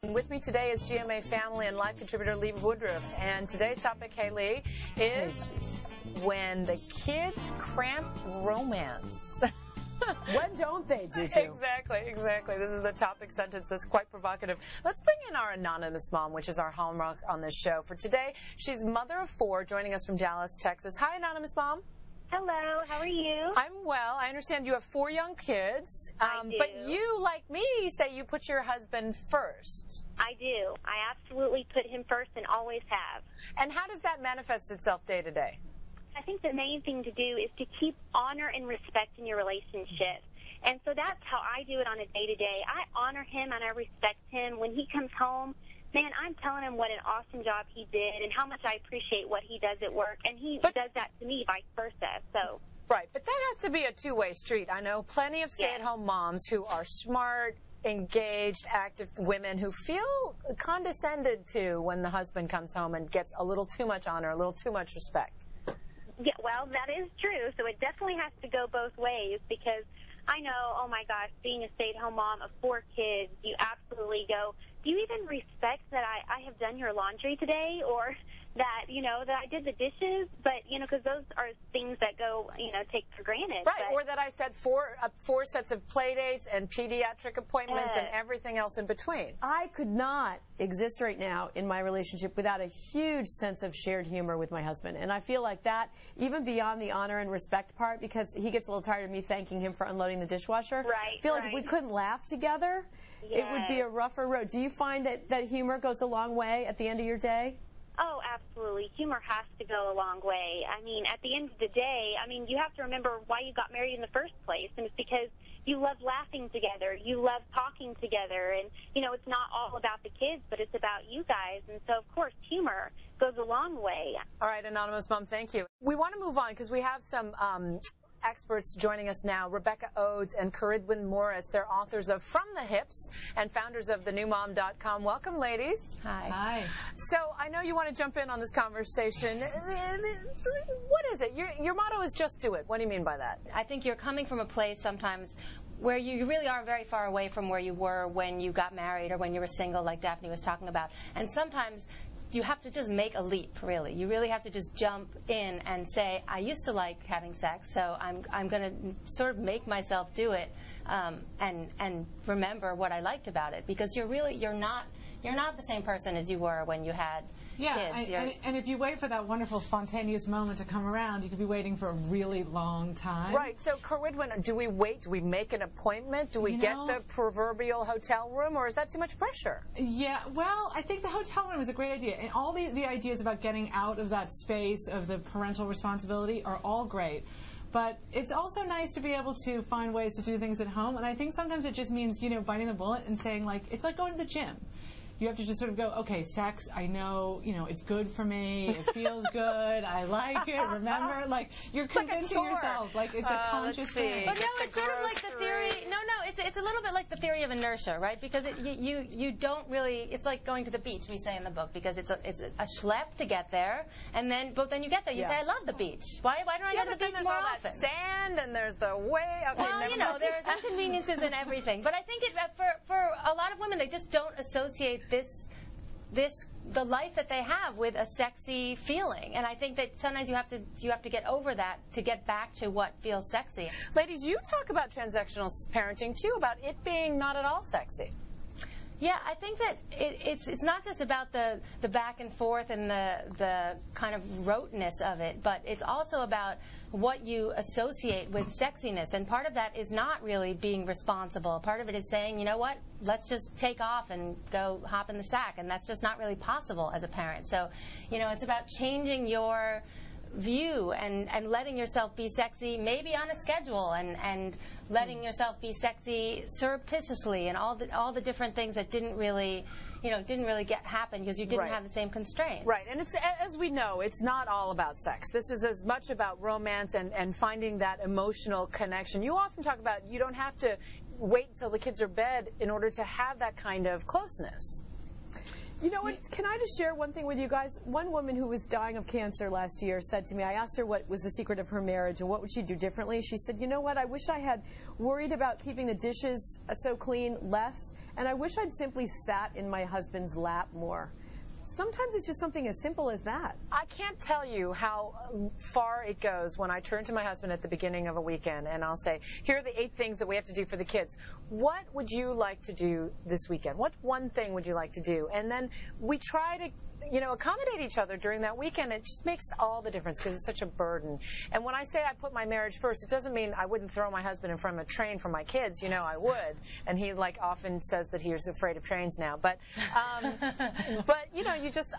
With me today is GMA family and life contributor Lee Woodruff. And today's topic, hey Lee, is when the kids cramp romance. When don't they, Juju? Exactly. This is the topic sentence that's quite provocative. Let's bring in our anonymous mom, which is our hallmark on this show. For today, she's mother of 4, joining us from Dallas, Texas. Hi, anonymous mom. Hello, how are you? I'm well. I understand you have 4 young kids. I do. But you, like me, say you put your husband first. I do. I absolutely put him first and always have. And how does that manifest itself day to day? I think the main thing to do is to keep honor and respect in your relationship. And so that's how I do it on a day-to-day. I honor him and I respect him. When he comes home, man, I'm telling him what an awesome job he did and how much I appreciate what he does at work. And he does that to me, vice versa. So. Right, but that has to be a two-way street. I know plenty of stay-at-home moms who are smart, engaged, active women who feel condescended to when the husband comes home and gets a little too much honor, a little too much respect. Yeah, well, that is true. So it definitely has to go both ways because I know, oh my gosh, being a stay-at-home mom of 4 kids, you absolutely go, do you even respect that I have done your laundry today or that, that I did the dishes? But, because those are things that go, take for granted. Right, or that I set 4 sets of play dates and pediatric appointments and everything else in between. I could not exist right now in my relationship without a huge sense of shared humor with my husband. And I feel like that, even beyond the honor and respect part, because he gets a little tired of me thanking him for unloading the dishwasher. Right, I feel like if we couldn't laugh together, it would be a rougher road. Do you find that humor goes a long way at the end of your day? Oh, absolutely. Humor has to go a long way. I mean, at the end of the day, you have to remember why you got married in the first place, and it's because you love laughing together. You love talking together, and, it's not all about the kids, but it's about you guys, and so, of course, humor goes a long way. All right, anonymous mom, thank you. We want to move on because we have some experts joining us now, Rebecca Odes and Caridwen Morris. They're authors of From the Hips and founders of thenewmom.com. Welcome, ladies. Hi. So I know you want to jump in on this conversation. What is it? Your motto is just do it. What do you mean by that? I think you're coming from a place sometimes where you really are very far away from where you were when you got married or when you were single, like Daphne was talking about. And sometimes you have to just make a leap, really. You really have to just jump in and say, I used to like having sex, so I'm going to sort of make myself do it and remember what I liked about it. Because you're not the same person as you were when you had kids. And if you wait for that wonderful spontaneous moment to come around, you could be waiting for a really long time. Right. So, Caridwen, do we wait? Do we make an appointment? Do we get the proverbial hotel room, or is that too much pressure? Yeah, well, I think the hotel room is a great idea. And all the ideas about getting out of that space of the parental responsibility are all great. But it's also nice to be able to find ways to do things at home. And I think sometimes it just means, biting the bullet and saying, it's like going to the gym. You have to just sort of go, okay, sex, I know, it's good for me, it feels good, I like it, remember? You're convincing yourself, it's a conscious thing. But no, it's sort of like the theory, it's a little bit like the theory of inertia, right? Because you don't really, it's like going to the beach, we say in the book, because it's a schlep to get there, and then you get there, you say, I love the beach. Why don't I go to the beach more often? There's all that sand, and there's the way, okay, well, there's inconveniences in everything. But I think for a lot of women, they just don't associate the life that they have with a sexy feeling, and I think that sometimes you have to get over that to get back to what feels sexy. Ladies, you talk about transactional parenting too, about it being not at all sexy. Yeah, I think that it's not just about the back and forth and the kind of roteness of it, but it's also about what you associate with sexiness. And part of that is not really being responsible. Part of it is saying, you know what, let's just take off and go hop in the sack. And that's just not really possible as a parent. So, it's about changing your view and letting yourself be sexy maybe on a schedule and letting yourself be sexy surreptitiously and all the different things that didn't really happen because you didn't have the same constraints. Right, and it's, as we know, it's not all about sex. This is as much about romance and finding that emotional connection. You often talk about you don't have to wait until the kids are bed in order to have that kind of closeness. You know what? Can I just share one thing with you guys? One woman who was dying of cancer last year said to me, I asked her what was the secret of her marriage and what would she do differently. She said, you know what? I wish I had worried about keeping the dishes so clean less And I wish I'd simply sat in my husband's lap more. Sometimes it's just something as simple as that. I can't tell you how far it goes when I turn to my husband at the beginning of a weekend and I'll say, here are the 8 things that we have to do for the kids. What would you like to do this weekend? What one thing would you like to do? And then we try to accommodate each other during that weekend. It just makes all the difference because it's such a burden. And when I say I put my marriage first, it doesn't mean I wouldn't throw my husband in front of a train for my kids. I would. And he often says that he's afraid of trains now. But I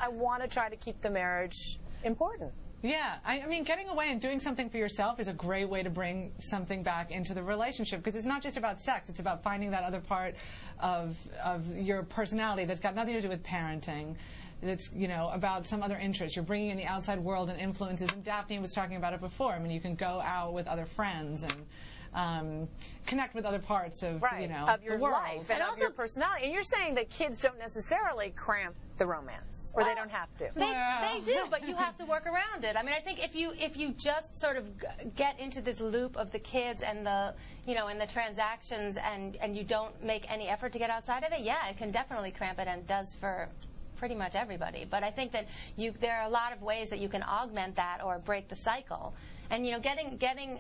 want to try to keep the marriage important. Yeah, I mean, getting away and doing something for yourself is a great way to bring something back into the relationship, because it's not just about sex. It's about finding that other part of your personality that's got nothing to do with parenting. That's, about some other interest. You're bringing in the outside world and influences. And Daphne was talking about it before. I mean, you can go out with other friends and connect with other parts of, of your the world. life and of your personality. And you're saying that kids don't necessarily cramp the romance, or they don't have to. They do, but you have to work around it. I mean, I think if you just sort of get into this loop of the kids and the and the transactions, and you don't make any effort to get outside of it, yeah, it can definitely cramp it, and does for pretty much everybody. But I think that there are a lot of ways that you can augment that or break the cycle. And getting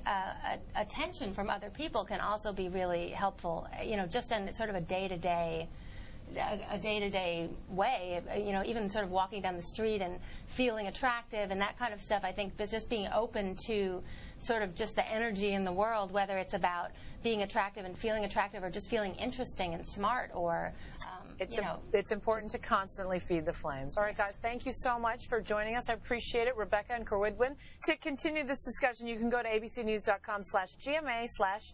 attention from other people can also be really helpful. Just in sort of a day-to-day way. Even sort of walking down the street and feeling attractive and that kind of stuff. I think just being open to sort of just the energy in the world, whether it's about being attractive and feeling attractive, or just feeling interesting and smart, or it's important to constantly feed the flames. All right, guys, thank you so much for joining us. I appreciate it, Rebecca and Corwidwin. To continue this discussion, you can go to abcnews.com/GMA/parenting.